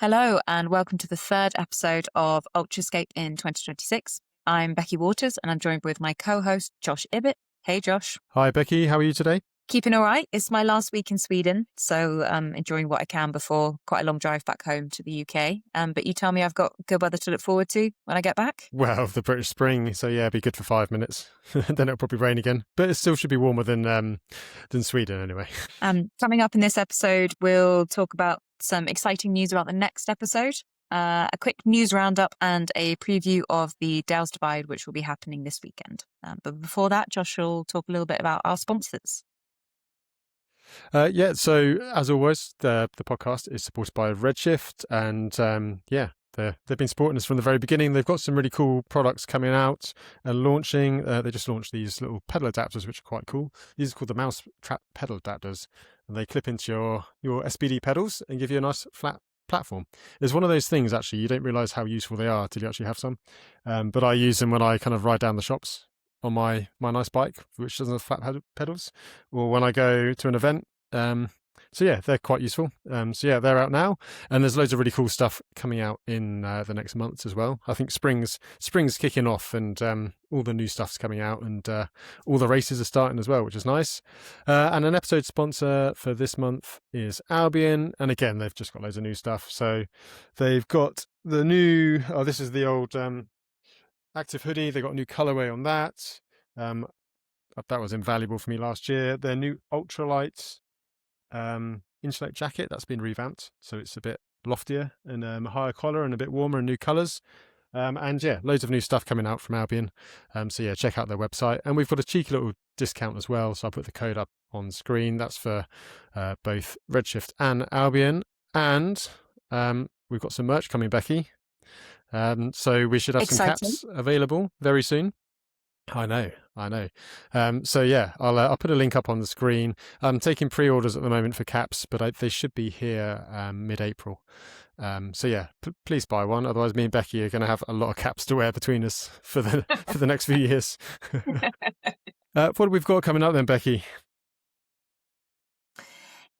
Hello, and welcome to the third episode of Ultrascape in 2026. I'm Becky Waters, and I'm joined with my co-host, Josh Ibbett. Hey, Josh. Hi, Becky. How are you today? Keeping all right. It's my last week in Sweden, so enjoying what I can before quite a long drive back home to the UK. But you tell me I've got good weather to look forward to when I get back? Well, the British spring, so yeah, it'll be good for 5 minutes. Then it'll probably rain again, but it still should be warmer than Sweden anyway. Coming up in this episode, we'll talk about some exciting news about the next episode, a quick news roundup, and a preview of the DALES Divide, which will be happening this weekend. But before that, Josh will talk a little bit about our sponsors. So as always, the podcast is supported by Redshift, and they've been supporting us from the very beginning. They've got some really cool products coming out and launching. They just launched these little pedal adapters, which are quite cool. These are called the mouse trap pedal adapters, and they clip into your SPD pedals and give you a nice flat platform. It's one of those things, actually, you don't realise how useful they are till you actually have some. But I use them when I kind of ride down the shops on my nice bike, which doesn't have flat pedals, or when I go to an event. So yeah, they're quite useful. They're out now, and there's loads of really cool stuff coming out in the next months as well. I think spring's kicking off, and all the new stuff's coming out, and all the races are starting as well, which is nice. And an episode sponsor for this month is Albion, and again, they've just got loads of new stuff. So they've got the new. Oh, this is the old Active hoodie. They got a new colorway on that. That was invaluable for me last year. Their new ultralight insulate jacket, that's been revamped, so it's a bit loftier and a higher collar and a bit warmer and new colors. Loads of new stuff coming out from Albion. Check out their website. And we've got a cheeky little discount as well, so I'll put the code up on screen. That's for both Redshift and Albion. And we've got some merch coming, Becky. So we should have some caps available very soon. I know. I'll put a link up on the screen. I'm taking pre-orders at the moment for caps, but they should be here mid-April. Please buy one. Otherwise, me and Becky are going to have a lot of caps to wear between us for the next few years. What have we got coming up then, Becky?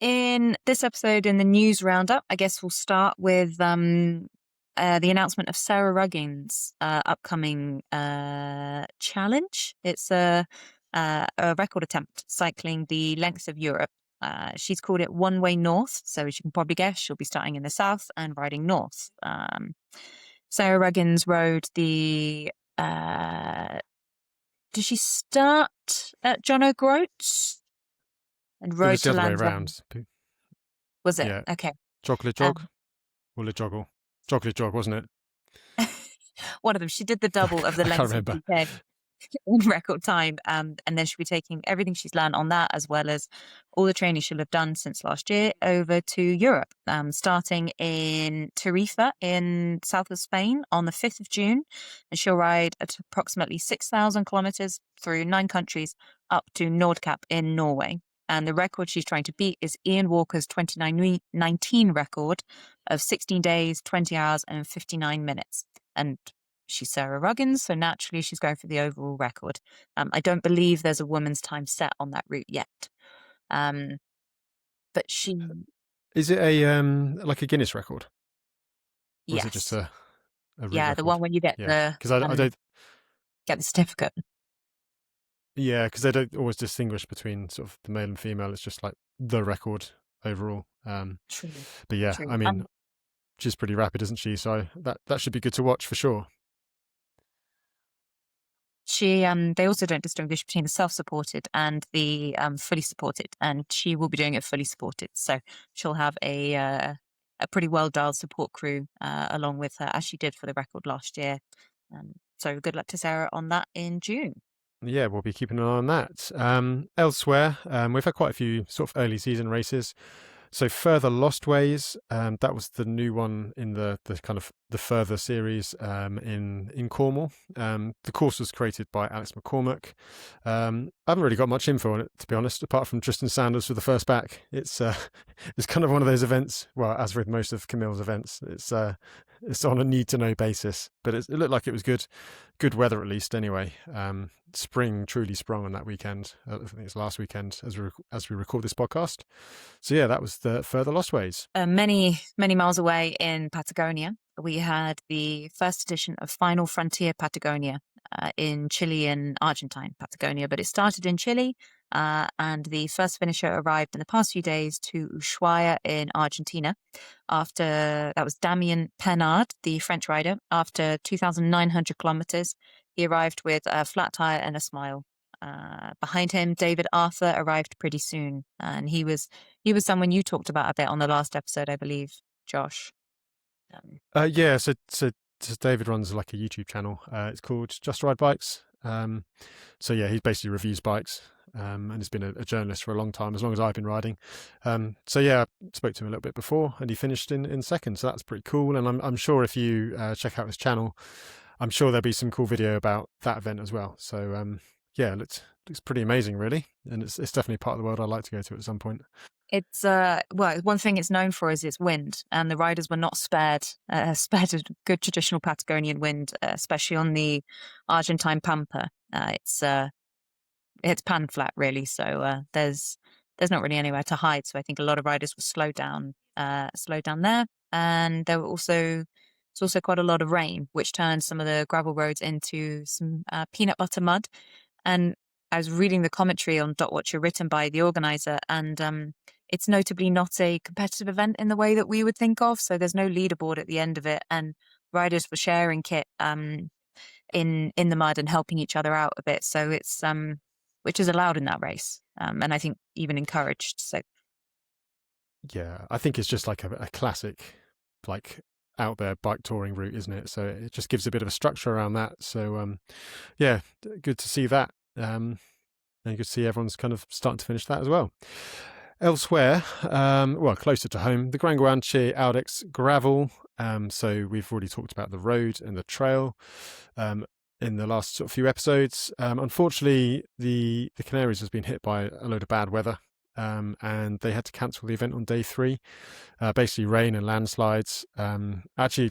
In this episode, in the news roundup, I guess we'll start with the announcement of Sarah Ruggins' upcoming challenge. It's a record attempt cycling the length of Europe. She's called it One Way North, so as you can probably guess, she'll be starting in the south and riding north. Sarah Ruggins rode the... did she start at John O'Groats? And rode the other way around. Was it? Yeah. Okay. Chocolate jog? Or Le Joggle? Chocolate jog, wasn't it? One of them. She did the double of the length of the UK in record time. And then she'll be taking everything she's learned on that, as well as all the training she'll have done since last year, over to Europe, starting in Tarifa in south of Spain on the 5th of June. And she'll ride at approximately 6,000 kilometers through 9 countries up to Nordkapp in Norway. And the record she's trying to beat is Ian Walker's 2019 record of 16 days, 20 hours and 59 minutes. And she's Sarah Ruggins, so naturally she's going for the overall record. I don't believe there's a woman's time set on that route yet. But she... Is it a like a Guinness record? Or yes. Is it just a route record? The one when you get because I don't get the certificate. Yeah, because they don't always distinguish between sort of the male and female. It's just like the record overall. True. But yeah, True. I mean, she's pretty rapid, isn't she? So that should be good to watch for sure. They also don't distinguish between the self-supported and the fully supported, and she will be doing it fully supported. So she'll have a pretty well-dialed support crew along with her, as she did for the record last year. So good luck to Sarah on that in June. Yeah, we'll be keeping an eye on that. Elsewhere, we've had quite a few sort of early season races. So Further Lost Ways, that was the new one in the kind of the Further series in Cornwall. The course was created by Alex McCormack. I haven't really got much info on it, to be honest, apart from Tristan Sanders for the first back. It's kind of one of those events, well, as with most of Camille's events, it's on a need-to-know basis. But it looked like it was good weather at least anyway. spring truly sprung on that weekend. I think it's last weekend as we record this podcast. So yeah, that was the Further Lost Ways. Many miles away in Patagonia, we had the first edition of Final Frontier Patagonia in Chile and Argentine Patagonia, but it started in Chile, and the first finisher arrived in the past few days to Ushuaia in Argentina. After that was Damien Penard, the French rider. After 2,900 kilometers, he arrived with a flat tire and a smile. Behind him, David Arthur arrived pretty soon, and he was someone you talked about a bit on the last episode, I believe, Josh. Yeah, so David runs like a YouTube channel. It's called Just Ride Bikes. So yeah, he basically reviews bikes, and he's been a journalist for a long time, as long as I've been riding. So yeah, I spoke to him a little bit before, and he finished in second. So that's pretty cool. And I'm sure if you check out his channel, I'm sure there'll be some cool video about that event as well. So yeah, it looks pretty amazing, really, and it's definitely part of the world I'd like to go to at some point. It's well, one thing it's known for is its wind, and the riders were not spared a good traditional Patagonian wind, especially on the Argentine Pampa. It's pan flat, really, so there's not really anywhere to hide. So I think a lot of riders were slowed down there, and there was also quite a lot of rain, which turned some of the gravel roads into some peanut butter mud. And I was reading the commentary on Dot Watcher written by the organizer, and it's notably not a competitive event in the way that we would think of. So there's no leaderboard at the end of it, and riders were sharing kit in the mud and helping each other out a bit. So it's which is allowed in that race, and I think even encouraged. So yeah, I think it's just like a classic, like, out there bike touring route, isn't it? So it just gives a bit of a structure around that. So yeah, good to see that, and good to see everyone's kind of starting to finish that as well. Elsewhere, well, closer to home, the Gran Guanche Audex gravel. So we've already talked about the road and the trail in the last sort of few episodes. Unfortunately, the Canaries has been hit by a load of bad weather. And they had to cancel the event on day 3. Basically, rain and landslides. Actually,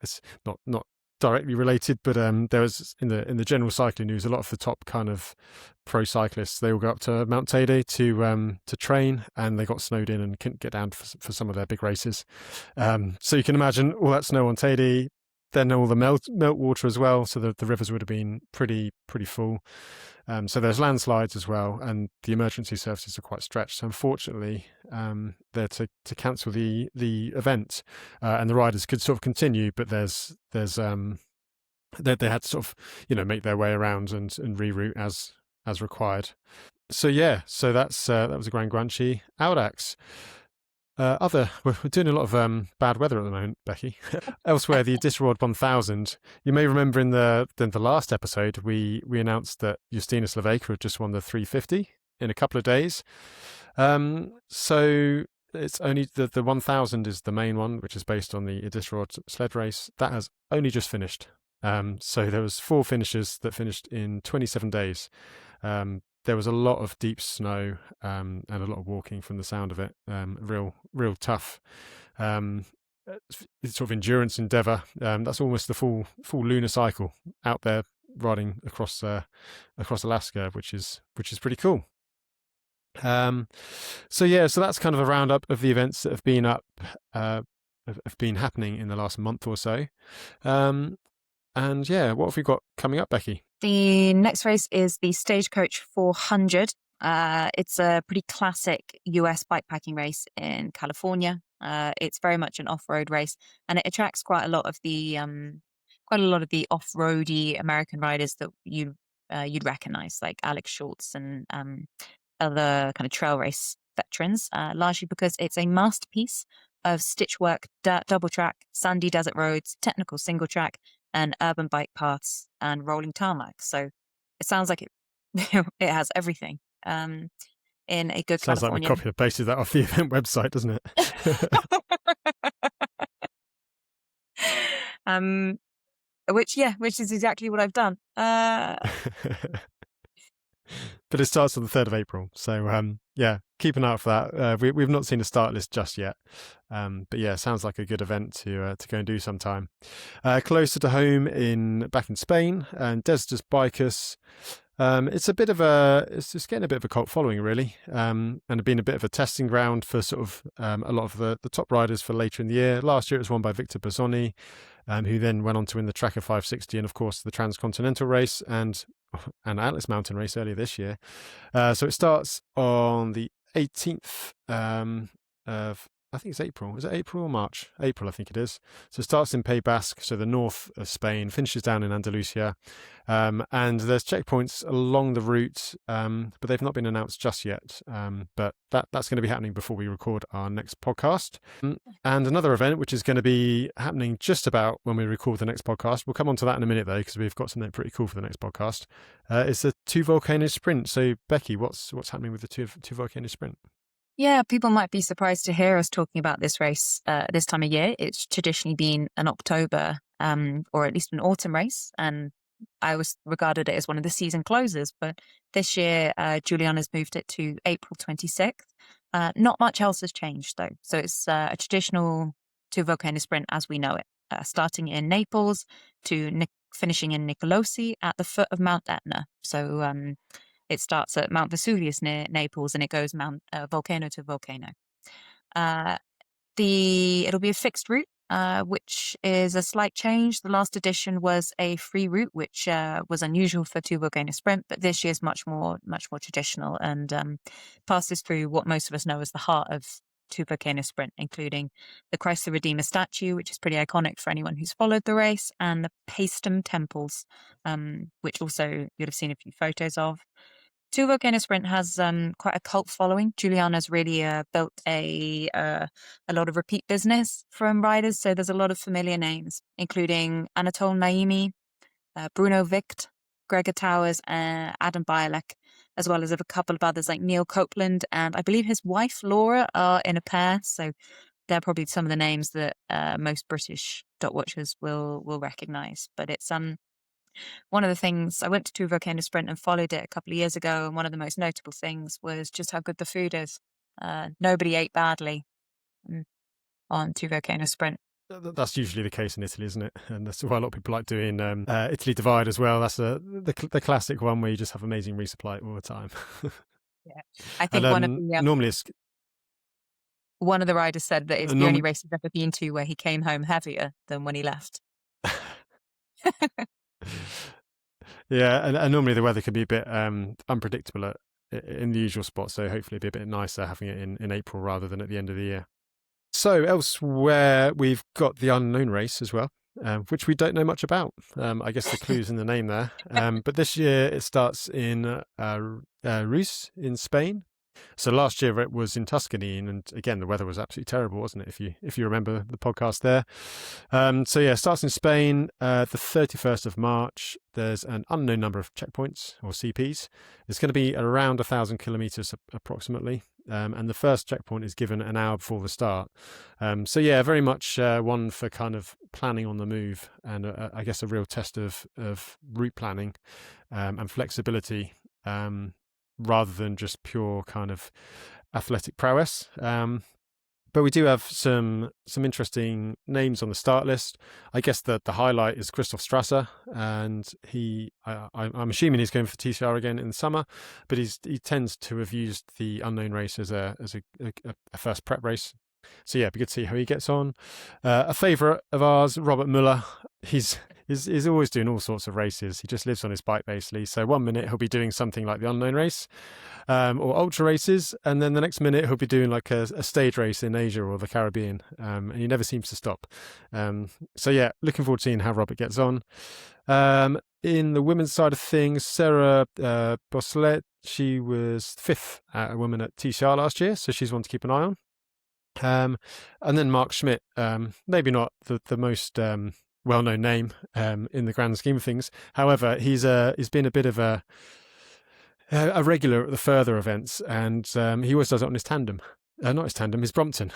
it's not directly related, but there was in the general cycling news, a lot of the top kind of pro cyclists, they all go up to Mount Teide to train, and they got snowed in and couldn't get down for some of their big races. So you can imagine all that snow on Teide, then all the melt water as well. So the rivers would have been pretty full. So there's landslides as well, and the emergency services are quite stretched. So unfortunately, they're to cancel the event, and the riders could sort of continue, but they had to sort of make their way around and reroute as required. So yeah, so that was a Gran Guanche Audax. We're doing a lot of bad weather at the moment, Becky. Elsewhere, the Iditarod 1000. You may remember in the last episode, we announced that Justina Slovakia had just won the 350 in a couple of days. So it's only the 1000 is the main one, which is based on the Iditarod sled race. That has only just finished. So there was 4 finishers that finished in 27 days. There was a lot of deep snow and a lot of walking from the sound of it. Real tough sort of endurance endeavour. That's almost the full lunar cycle out there riding across Alaska, which is pretty cool. So that's kind of a roundup of the events that have been have been happening in the last month or so. And yeah, what have we got coming up, Becky? The next race is the Stagecoach 400. It's a pretty classic US bikepacking race in California. It's very much an off-road race, and it attracts quite a lot of the off-roady American riders that you'd recognize, like Alex Schultz and other kind of trail race veterans. Largely because it's a masterpiece of stitchwork, dirt double track, sandy desert roads, technical single track, and urban bike paths and rolling tarmac. So it sounds like it it has everything in a good Sounds California. Like we copy and pasted that off the event website, doesn't it? Which is exactly what I've done. But it starts on the 3rd of April. So yeah, keep an eye out for that. We've not seen a start list just yet. But yeah, sounds like a good event to go and do sometime. Closer to home back in Spain, and Desdes Bikers. It's it's getting a bit of a cult following, really, and been a bit of a testing ground for sort of a lot of the top riders for later in the year. Last year it was won by Victor Bazzoni, who then went on to win the Tracker 560 and, of course, the Transcontinental race and Atlas Mountain race earlier this year. So it starts on the 18th of, I think it's April. Is it April or March? April, I think it is. So it starts in Pays Basque, so the north of Spain, finishes down in Andalusia. And there's checkpoints along the route, but they've not been announced just yet. But that's going to be happening before we record our next podcast. And another event, which is going to be happening just about when we record the next podcast, we'll come on to that in a minute, though, because we've got something pretty cool for the next podcast. It's the Two Volcanoes Sprint. So, Becky, what's happening with the Two Volcanoes Sprint? Yeah, people might be surprised to hear us talking about this race this time of year. It's traditionally been an October or at least an autumn race, and I always regarded it as one of the season closers. But this year, Juliana's moved it to April 26th. Not much else has changed, though. So it's a traditional Two Volcanoes Sprint as we know it, starting in Naples to finishing in Nicolosi at the foot of Mount Etna. So it starts at Mount Vesuvius near Naples, and it goes volcano to volcano. It'll be a fixed route, which is a slight change. The last edition was a free route, which was unusual for Two Volcano Sprint, but this year's much more traditional and passes through what most of us know as the heart of Two Volcano Sprint, including the Christ the Redeemer statue, which is pretty iconic for anyone who's followed the race, and the Paestum temples, which also you'd have seen a few photos of. Two Volcano Sprint has quite a cult following. Juliana's really built a lot of repeat business from riders, so there's a lot of familiar names, including Anatole Naimi, Bruno Vicht, Gregor Towers, Adam Bialek, as well as a couple of others like Neil Copeland, and I believe his wife Laura are in a pair, so they're probably some of the names that most British dot watchers will recognise. But it's one of the things, I went to Two Volcano Sprint and followed it a couple of years ago, and one of the most notable things was just how good the food is. Nobody ate badly on Two Volcano Sprint. That's usually the case in Italy, isn't it? And that's why a lot of people like doing Italy Divide as well. That's the classic one where you just have amazing resupply all the time. Yeah, I think normally it's... one of the riders said that it's the only race he's ever been to where he came home heavier than when he left. Yeah, and normally the weather can be a bit unpredictable in the usual spot, so hopefully it'll be a bit nicer having it in April rather than at the end of the year. So elsewhere, we've got the unknown race as well, which we don't know much about. I guess the clue's in the name there. But this year it starts in Reus in Spain. So last year it was in Tuscany, and again the weather was absolutely terrible, wasn't it? If you remember the podcast there. So yeah, it starts in Spain. The 31st of March. There's an unknown number of checkpoints or CPs. It's going to be around 1,000 kilometers approximately, and the first checkpoint is given an hour before the start. So yeah, very much one for kind of planning on the move, and I guess a real test of route planning and flexibility. Rather than just pure kind of athletic prowess. But we do have some interesting names on the start list. I guess the highlight is Christoph Strasser, and I'm assuming he's going for TCR again in the summer, but he tends to have used the unknown race as a first prep race. So yeah, it'd be good to see how he gets on. A favourite of ours, Robert Muller. He's always doing all sorts of races. He just lives on his bike, basically. So one minute he'll be doing something like the unknown race or ultra races, and then the next minute he'll be doing like a stage race in Asia or the Caribbean, and he never seems to stop. So yeah, looking forward to seeing how Robert gets on. In the women's side of things, Sarah Bosselet, she was 5th a woman at TCR last year, so she's one to keep an eye on. And then Mark Schmidt, maybe not the most well-known name in the grand scheme of things. However, he's been a bit of a regular at the further events, and he always does it on his tandem. Not his tandem, his Brompton.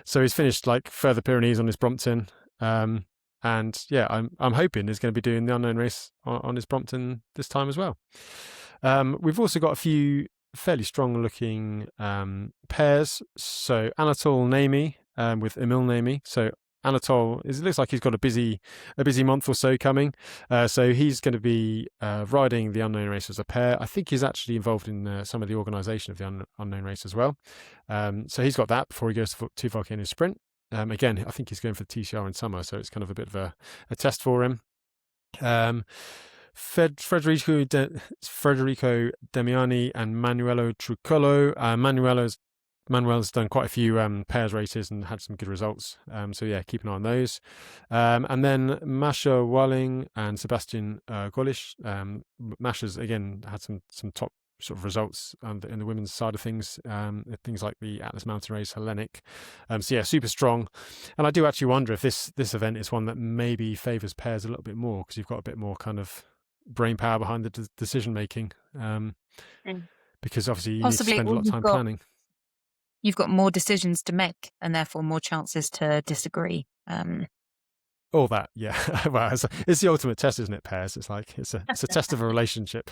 So he's finished like further Pyrenees on his Brompton. And yeah, I'm hoping he's going to be doing the unknown race on his Brompton this time as well. We've also got a few fairly strong looking pairs. So Anatole Naimi with Emil Naimi. So Anatol, it looks like he's got a busy month or so coming. So he's going to be riding the Unknown Race as a pair. I think he's actually involved in some of the organisation of the Unknown Race as well. So he's got that before he goes to Volcano Sprint. Again, I think he's going for the TCR in summer, so it's kind of a bit of a test for him. Federico Demiani and Manuelo Truccolo. Manuel's done quite a few pairs races and had some good results. So yeah, keep an eye on those. And then Masha Walling and Sebastian Golish. Masha's again had some top sort of results in the women's side of things. Things like the Atlas Mountain Race, Hellenic. So yeah, super strong. And I do actually wonder if this event is one that maybe favours pairs a little bit more, because you've got a bit more kind of brain power behind the decision making. Because obviously you need to spend a lot of time planning. You've got more decisions to make and therefore more chances to disagree. All that, yeah. Well, it's the ultimate test, isn't it, pairs? It's like it's a test of a relationship.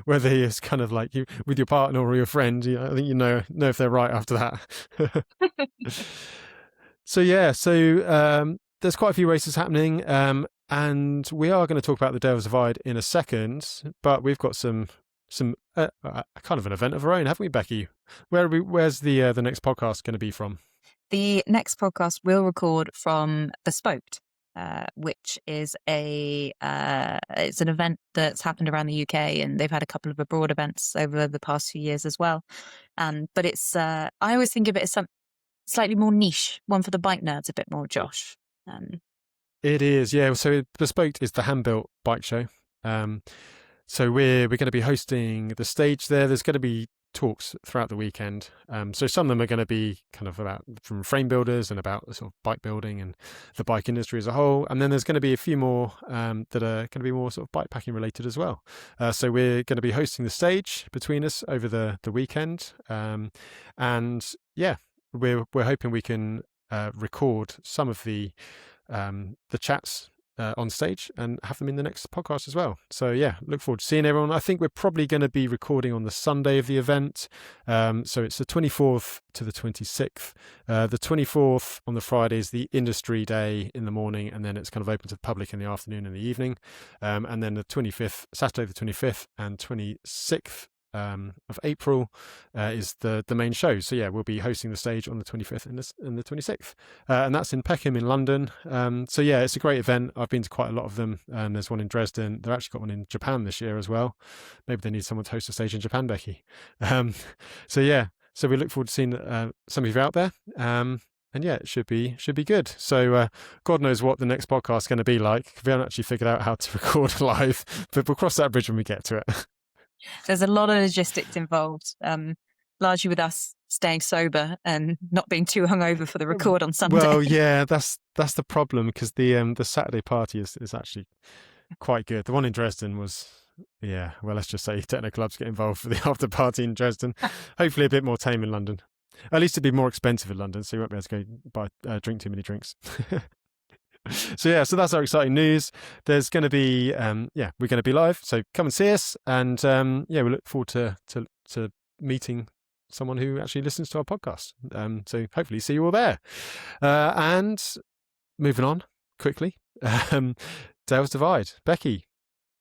Whether it's kind of like you with your partner or your friend, I think you know if they're right after that. So yeah, there's quite a few races happening, and we are going to talk about the Dales Divide in a second, but we've got some kind of an event of our own, haven't we, Becky? Where's the next podcast going to be from? The next podcast we'll record from Bespoke, which is it's an event that's happened around the UK, and they've had a couple of abroad events over the past few years as well. But it's I always think of it as some slightly more niche, one for the bike nerds a bit more, Josh. It is, yeah. So Bespoke is the hand-built bike show. So we're going to be hosting the stage there. There's going to be talks throughout the weekend. So some of them are going to be kind of about from frame builders and about sort of bike building and the bike industry as a whole. And then there's going to be a few more that are going to be more sort of bikepacking related as well. So we're going to be hosting the stage between us over the weekend. And yeah, we're hoping we can record some of the chats on stage and have them in the next podcast as well. So yeah, look forward to seeing everyone. I think we're probably going to be recording on the Sunday of the event. So it's the 24th to the 26th. The 24th on the Friday is the industry day in the morning, and then it's kind of open to the public in the afternoon and the evening. And then the 25th, Saturday the 25th and 26th of April is the main show. So yeah, we'll be hosting the stage on the 25th and the 26th, and that's in Peckham in London. So yeah, it's a great event. I've been to quite a lot of them. There's one in Dresden. They've actually got one in Japan this year as well. Maybe they need someone to host a stage in Japan, Becky. So yeah, so we look forward to seeing some of you out there. And yeah, it should be good. So God knows what the next podcast is going to be like. We haven't actually figured out how to record live, but we'll cross that bridge when we get to it. There's a lot of logistics involved, largely with us staying sober and not being too hungover for the record on Sunday. Well, yeah, that's the problem, because the Saturday party is actually quite good. The one in Dresden was, yeah, well, let's just say techno clubs get involved for the after party in Dresden. Hopefully a bit more tame in London. At least it'd be more expensive in London, so you won't be able to go drink too many drinks. So yeah, so that's our exciting news. There's going to be, we're going to be live. So come and see us, and we look forward to meeting someone who actually listens to our podcast. So hopefully see you all there. And moving on quickly, Dales Divide. Becky,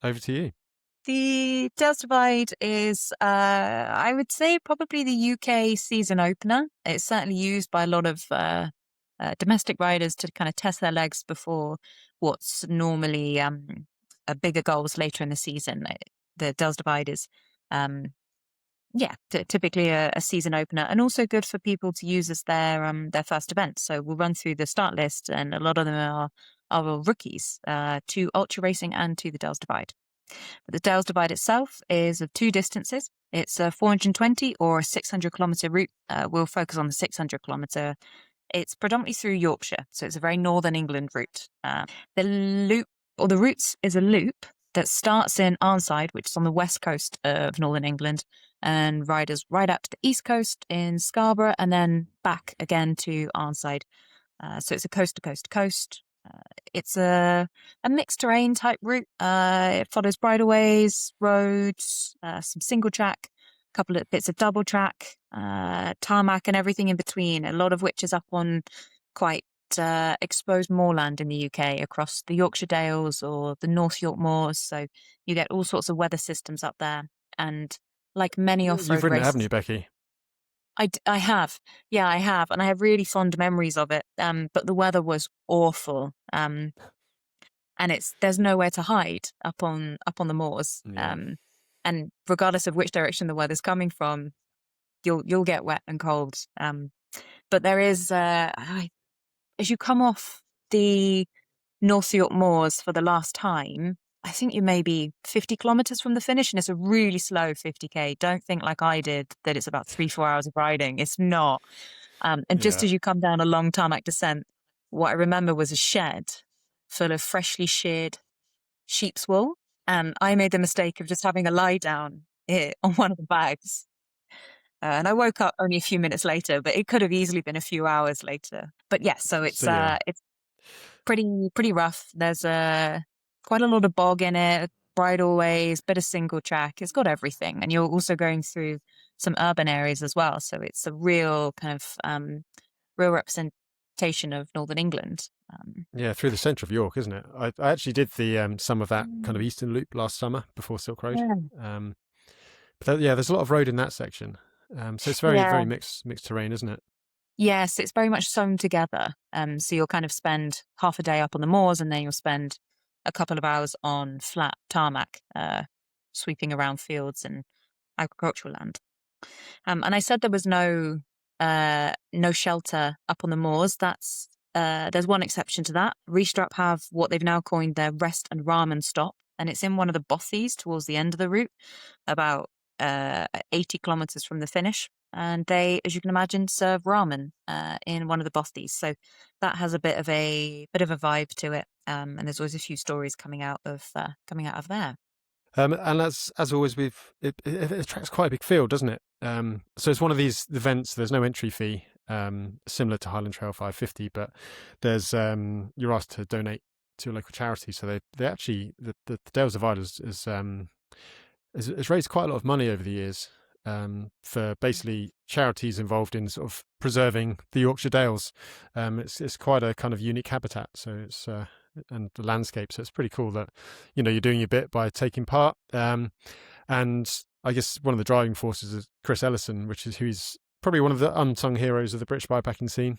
over to you. The Dales Divide is, I would say, probably the UK season opener. It's certainly used by a lot of domestic riders to kind of test their legs before what's normally bigger goals later in the season. The Dales Divide is, typically a season opener, and also good for people to use as their first event. So we'll run through the start list, and a lot of them are rookies to ultra racing and to the Dales Divide. But the Dales Divide itself is of two distances. It's a 420 or a 600 kilometre route. We'll focus on the 600 kilometre. It's predominantly through Yorkshire, so it's a very northern England route. The route is a loop that starts in Arnside, which is on the west coast of northern England, and riders ride out to the east coast in Scarborough and then back again to Arnside. So it's a coast to coast to coast. It's a mixed terrain type route. It follows bridleways, roads, some single track, a couple of bits of double track, tarmac, and everything in between, a lot of which is up on quite exposed moorland in the UK across the Yorkshire Dales or the North York Moors. So you get all sorts of weather systems up there. And like many You've off-road ridden it, haven't races, you, Becky? I have. Yeah, I have. And I have really fond memories of it. But the weather was awful. And there's nowhere to hide up on the moors. Yeah. And regardless of which direction the weather's coming from, you'll get wet and cold. But there is as you come off the North York Moors for the last time, I think you may be 50 kilometers from the finish, and it's a really slow 50k. Don't think like I did that it's about 3-4 hours of riding. It's not. And just Yeah. as you come down a long tarmac descent, what I remember was a shed full of freshly sheared sheep's wool. And I made the mistake of just having a lie down here on one of the bags. And I woke up only a few minutes later, but it could have easily been a few hours later. But yeah, so it's pretty rough. There's quite a lot of bog in it, bridleways, bit of single track. It's got everything, and you're also going through some urban areas as well. So it's a real kind of real representation of Northern England. Yeah, through the centre of York, isn't it? I actually did the some of that kind of eastern loop last summer before Silk Road. Yeah. But there's a lot of road in that section. So it's very mixed terrain, isn't it? Yes, it's very much sewn together. So you'll kind of spend half a day up on the moors, and then you'll spend a couple of hours on flat tarmac, sweeping around fields and agricultural land. And I said there was no shelter up on the moors. There's one exception to that. Restrap have what they've now coined their rest and ramen stop, and it's in one of the bothies towards the end of the route, about 80 kilometers from the finish. And they, as you can imagine, serve ramen in one of the bothies. So that has a bit of a vibe to it. And there's always a few stories coming out of there. And as always, it attracts quite a big field, doesn't it? So it's one of these events. There's no entry fee, similar to Highland Trail 550, but there's you're asked to donate to a local charity. So they actually the Dales Divide has raised quite a lot of money over the years for basically charities involved in sort of preserving the Yorkshire Dales. It's quite a kind of unique habitat. So it's and the landscape. So it's pretty cool that, you're doing your bit by taking part. And I guess one of the driving forces is Chris Ellison, who's probably one of the unsung heroes of the British bikepacking scene.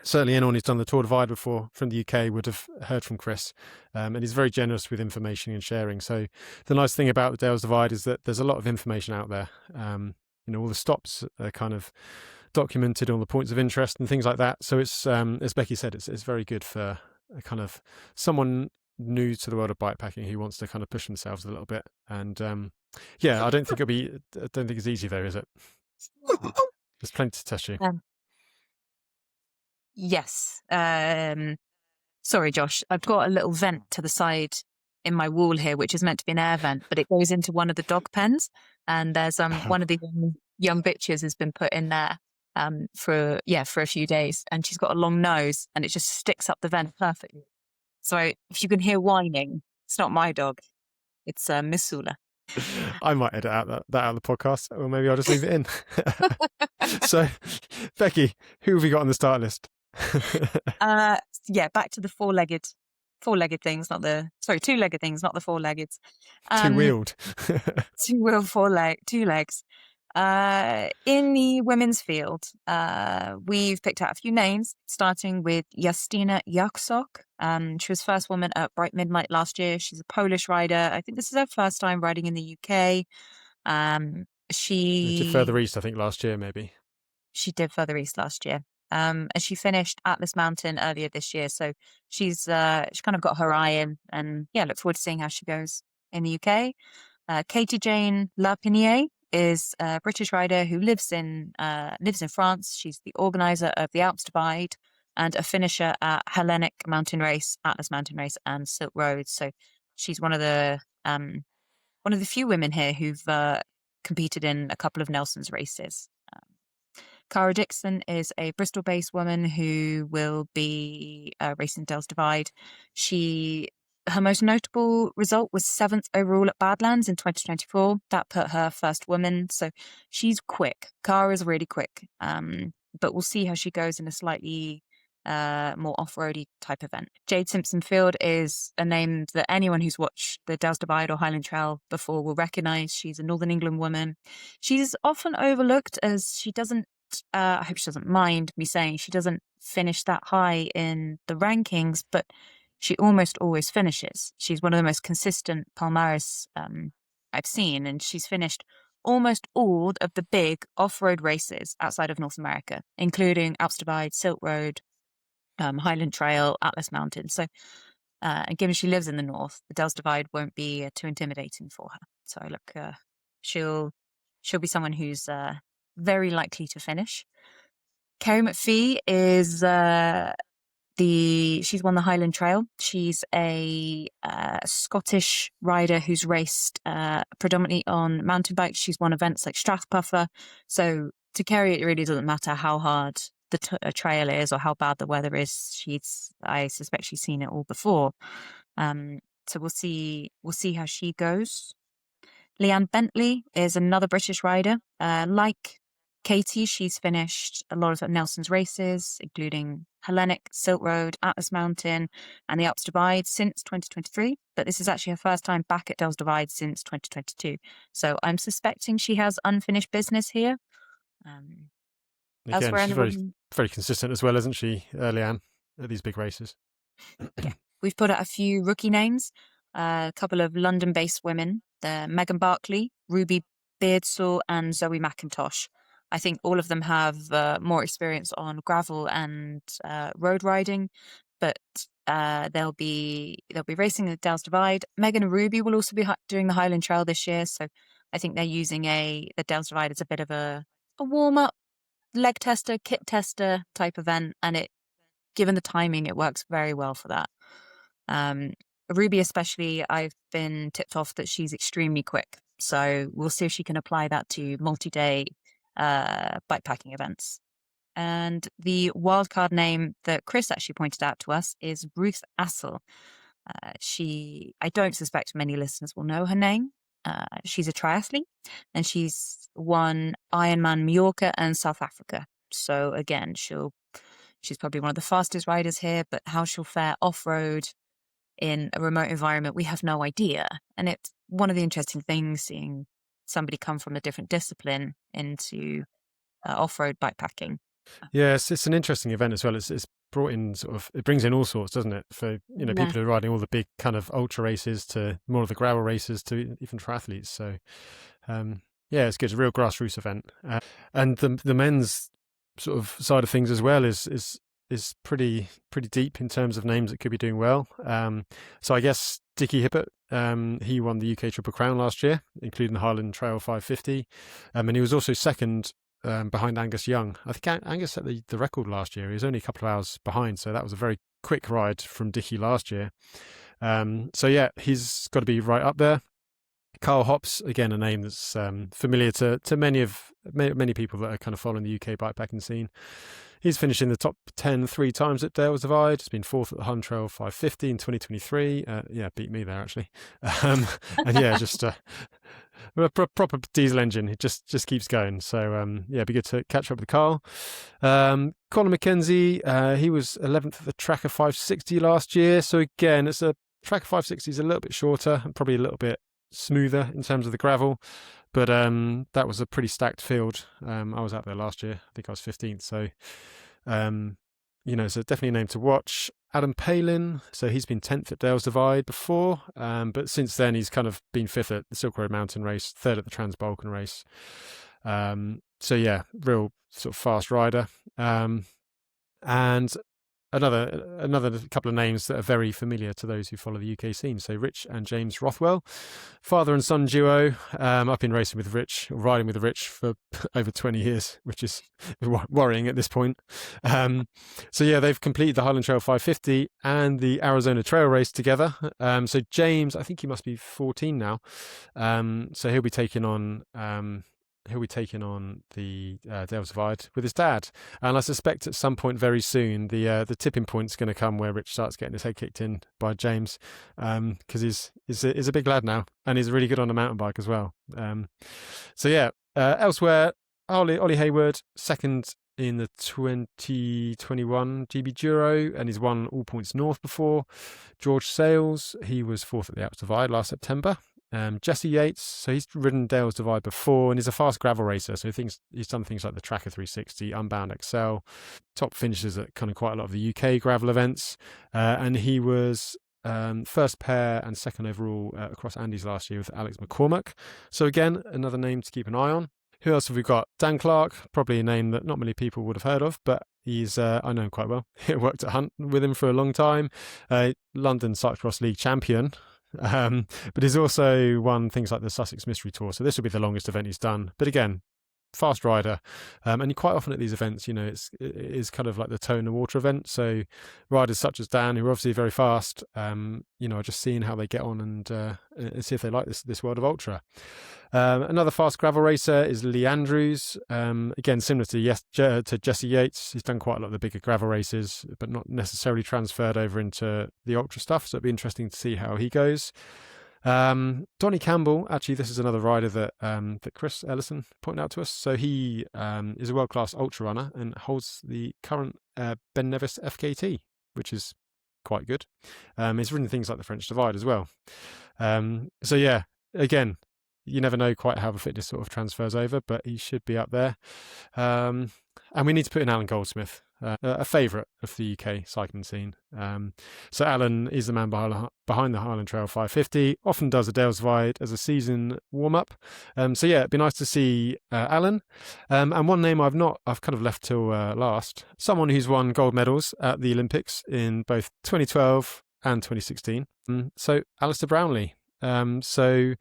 Certainly anyone who's done the Tour Divide before from the UK would have heard from Chris. And he's very generous with information and sharing. So the nice thing about the Dales Divide is that there's a lot of information out there. All the stops are kind of documented, all the points of interest and things like that. So it's, as Becky said, it's very good for a kind of someone new to the world of bikepacking who wants to kind of push themselves a little bit. And I don't think it's easy though, is it? There's plenty to test you. Yes. Sorry, Josh. I've got a little vent to the side in my wall here, which is meant to be an air vent, but it goes into one of the dog pens. And there's one of the young bitches has been put in there for a few days, and she's got a long nose, and it just sticks up the vent perfectly. So if you can hear whining, it's not my dog. It's Miss Sula. I might edit out that out of the podcast, or maybe I'll just leave it in. So, Becky, who have we got on the start list? Back to the four-legged things, two-legged things, not the four-legged. Two-wheeled. Two legs. In the women's field, we've picked out a few names, starting with Justyna Jaksok. She was first woman at Bright Midnight last year. She's a Polish rider. I think this is her first time riding in the UK. She did further east, I think, last year, maybe. She did further east last year. And she finished Atlas Mountain earlier this year. So she's kind of got her eye in, and look forward to seeing how she goes in the UK. Katie Jane Lapinier is a British rider who lives in France. She's the organizer of the Alps Divide and a finisher at Hellenic Mountain Race, Atlas Mountain Race, and Silk Road. So she's one of the few women here who've competed in a couple of Nelson's races. Cara Dixon is a Bristol-based woman who will be racing Dales Divide. Her most notable result was 7th overall at Badlands in 2024. That put her first woman. So she's quick. Cara's really quick. But we'll see how she goes in a slightly more off-roady type event. Jade Simpson Field is a name that anyone who's watched the Dales Divide or Highland Trail before will recognise. She's a Northern England woman. She's often overlooked as she doesn't, I hope she doesn't mind me saying, she doesn't finish that high in the rankings, but she almost always finishes. She's one of the most consistent Palmares I've seen, and she's finished almost all of the big off-road races outside of North America, including Alps Divide, Silk Road, Highland Trail, Atlas Mountain. So, and given she lives in the north, the Dales Divide won't be too intimidating for her. So, look, she'll be someone who's very likely to finish. Kerry McPhee is she's won the Highland Trail. She's a Scottish rider who's raced predominantly on mountain bikes. She's won events like Strathpuffer. So to Kerry, it really doesn't matter how hard the trail is or how bad the weather is. I suspect she's seen it all before. So we'll see how she goes. Leanne Bentley is another British rider. Like Katie, she's finished a lot of Nelson's races, including Hellenic, Silk Road, Atlas Mountain, and the Alps Divide since 2023. But this is actually her first time back at Dales Divide since 2022. So I'm suspecting she has unfinished business here. Again, she's very consistent as well, isn't she, Leanne, at these big races? Yeah. We've put out a few rookie names, a couple of London-based women, Megan Barclay, Ruby Beardsaw, and Zoe McIntosh. I think all of them have more experience on gravel and road riding, but they'll be racing the Dales Divide. Megan and Ruby will also be doing the Highland Trail this year, so I think they're using the Dales Divide as a bit of a warm-up, leg tester, kit tester type event, and given the timing, it works very well for that. Ruby especially, I've been tipped off that she's extremely quick, so we'll see if she can apply that to multi-day bikepacking events. And the wildcard name that Chris actually pointed out to us is Ruth Assel. I don't suspect many listeners will know her name. She's a triathlete, and she's won Ironman Mallorca and South Africa. So again, she's probably one of the fastest riders here, but how she'll fare off-road in a remote environment, we have no idea. And it's one of the interesting things, seeing somebody come from a different discipline into off-road bikepacking. Yeah, it's an interesting event as well. It's brought in it brings in all sorts, doesn't it? For people who are riding all the big kind of ultra races to more of the gravel races to even triathletes. So it's good. It's a real grassroots event, and the men's sort of side of things as well is pretty deep in terms of names that could be doing well. So I guess Dickie Ibbett, he won the UK Triple Crown last year, including the Highland Trail 550, and he was also second behind Angus Young. I think Angus set the record last year. He was only a couple of hours behind, so that was a very quick ride from Dickie last year. He's got to be right up there. Carl Hops, again, a name that's familiar to many people that are kind of following the UK bikepacking scene. He's finished in the top 10 3 times at Dales Divide. He's been fourth at the Highland Trail 550 in 2023. Beat me there, actually. Just a proper diesel engine. It just keeps going. So, it'd be good to catch up with Carl. Colin McKenzie, he was 11th at the Tracker 560 last year. So, again, Tracker 560 is a little bit shorter and probably a little bit smoother in terms of the gravel. But that was a pretty stacked field. I was out there last year. I think I was 15th. So, so definitely a name to watch. Adam Palin. So he's been 10th at Dales Divide before. But since then, he's kind of been 5th at the Silk Road Mountain race, 3rd at the Trans-Balkan race. Real sort of fast rider. And another couple of names that are very familiar to those who follow the UK scene. So Rich and James Rothwell, father and son duo. I've been riding with Rich for over 20 years, which is worrying at this point. They've completed the Highland Trail 550 and the Arizona Trail race together. So James, I think he must be 14 now. So he'll be taking on the Dales Divide with his dad, and I suspect at some point very soon the tipping point's going to come where Rich starts getting his head kicked in by James, because he's a big lad now, and he's really good on a mountain bike as well. Elsewhere, Ollie Hayward, second in the 2021 GB Duro, and he's won All Points North before. George Sales, he was fourth at the Alps Divide last September. Jesse Yates, so he's ridden Dales Divide before, and he's a fast gravel racer, so he's done things like the Tracker 360, Unbound XL, top finishes at kind of quite a lot of the UK gravel events, and he was first pair and second overall across Andes last year with Alex McCormack. So again, another name to keep an eye on. Who else have we got? Dan Clark, probably a name that not many people would have heard of, but he's I know him quite well. I worked at Hunt with him for a long time. London Cyclocross League champion. But he's also won things like the Sussex Mystery Tour. So this will be the longest event he's done. But again, fast rider. And quite often at these events, you know, it is kind of like the toe in the water event. So riders such as Dan, who are obviously very fast, you know, just seeing how they get on and see if they like this world of ultra. Another fast gravel racer is Lee Andrews. Again, similar to Jesse Yates, he's done quite a lot of the bigger gravel races, but not necessarily transferred over into the ultra stuff. So it'd be interesting to see how he goes. Donnie Campbell, actually, this is another rider that Chris Ellison pointed out to us. So he is a world-class ultra runner and holds the current Ben Nevis FKT, which is quite good. He's ridden things like the French Divide as well. So yeah, again, you never know quite how the fitness sort of transfers over, but he should be up there. And we need to put in Alan Goldsmith, a favourite of the UK cycling scene. So Alan is the man behind the Highland Trail 550, often does a Dales Divide as a season warm-up. So yeah, it'd be nice to see Alan. And one name I've kind of left till last, someone who's won gold medals at the Olympics in both 2012 and 2016. So Alistair Brownlee. So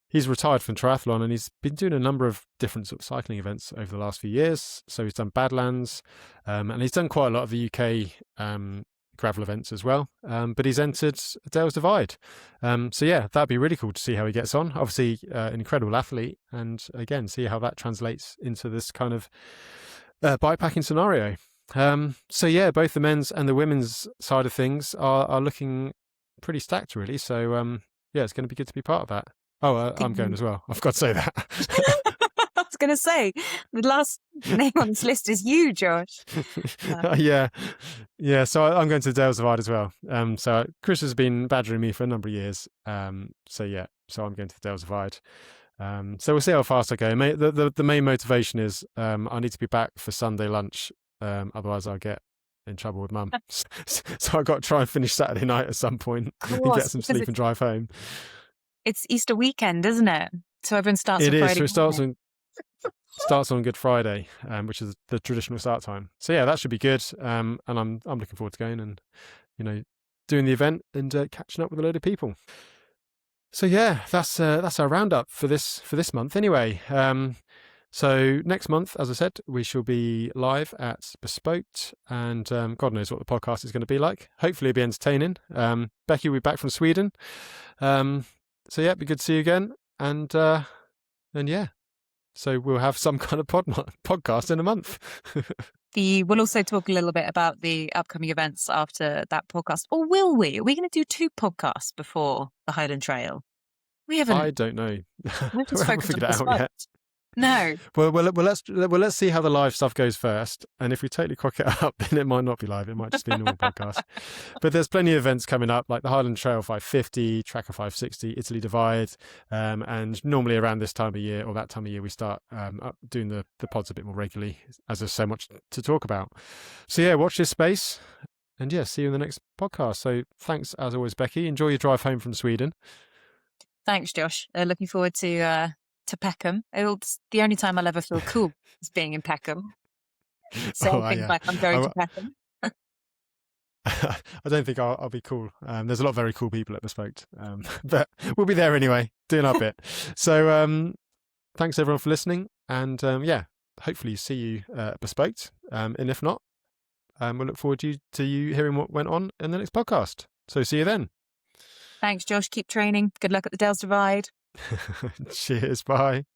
he's retired from triathlon and he's been doing a number of different sort of cycling events over the last few years. So he's done Badlands, and he's done quite a lot of the UK gravel events as well. But he's entered Dales Divide. So yeah, that'd be really cool to see how he gets on. Obviously, an incredible athlete, and again, see how that translates into this kind of bikepacking scenario. So yeah, both the men's and the women's side of things are looking pretty stacked, really. So yeah, it's going to be good to be part of that. Oh, I'm going as well. I've got to say that. I was going to say, the last name on this list is you, Josh. Yeah. So I'm going to the Dales Divide as well. So Chris has been badgering me for a number of years. So I'm going to the Dales Divide. So we'll see how fast I go. The main motivation is I need to be back for Sunday lunch. Otherwise I'll get in trouble with Mum. So I've got to try and finish Saturday night at some point and get some sleep and drive home. It's Easter weekend, isn't it? So everyone starts on Friday. It is. So it starts on Good Friday, which is the traditional start time. So yeah, that should be good. And I'm looking forward to going and, you know, doing the event and catching up with a load of people. So yeah, that's our roundup for this month. Anyway, so next month, as I said, we shall be live at Bespoke, and God knows what the podcast is going to be like. Hopefully, it'll be entertaining. Becky will be back from Sweden. So yeah, it'd be good to see you again. And yeah, so we'll have some kind of podcast in a month. We'll also talk a little bit about the upcoming events after that podcast. Or will we? Are we going to do 2 podcasts before the Highland Trail? We haven't. I don't know. We haven't figured it out yet. No. Well, let's see how the live stuff goes first, and if we totally cock it up, then it might not be live. It might just be a normal podcast. But there's plenty of events coming up, like the Highland Trail 550, Tracker 560, Italy Divide, and normally around this time of year or that time of year, we start doing the pods a bit more regularly, as there's so much to talk about. So yeah, watch this space, and yeah, see you in the next podcast. So thanks as always, Becky. Enjoy your drive home from Sweden. Thanks, Josh. Looking forward to Peckham. It's the only time I'll ever feel cool is being in Peckham. So I think like I'm going to Peckham. I don't think I'll be cool. There's a lot of very cool people at Bespoke, but we'll be there anyway, doing our bit. So thanks everyone for listening, and yeah, hopefully see you at Bespoke, and if not, we'll look forward to you hearing what went on in the next podcast. So see you then. Thanks, Josh. Keep training. Good luck at the Dales Divide. Cheers. Bye.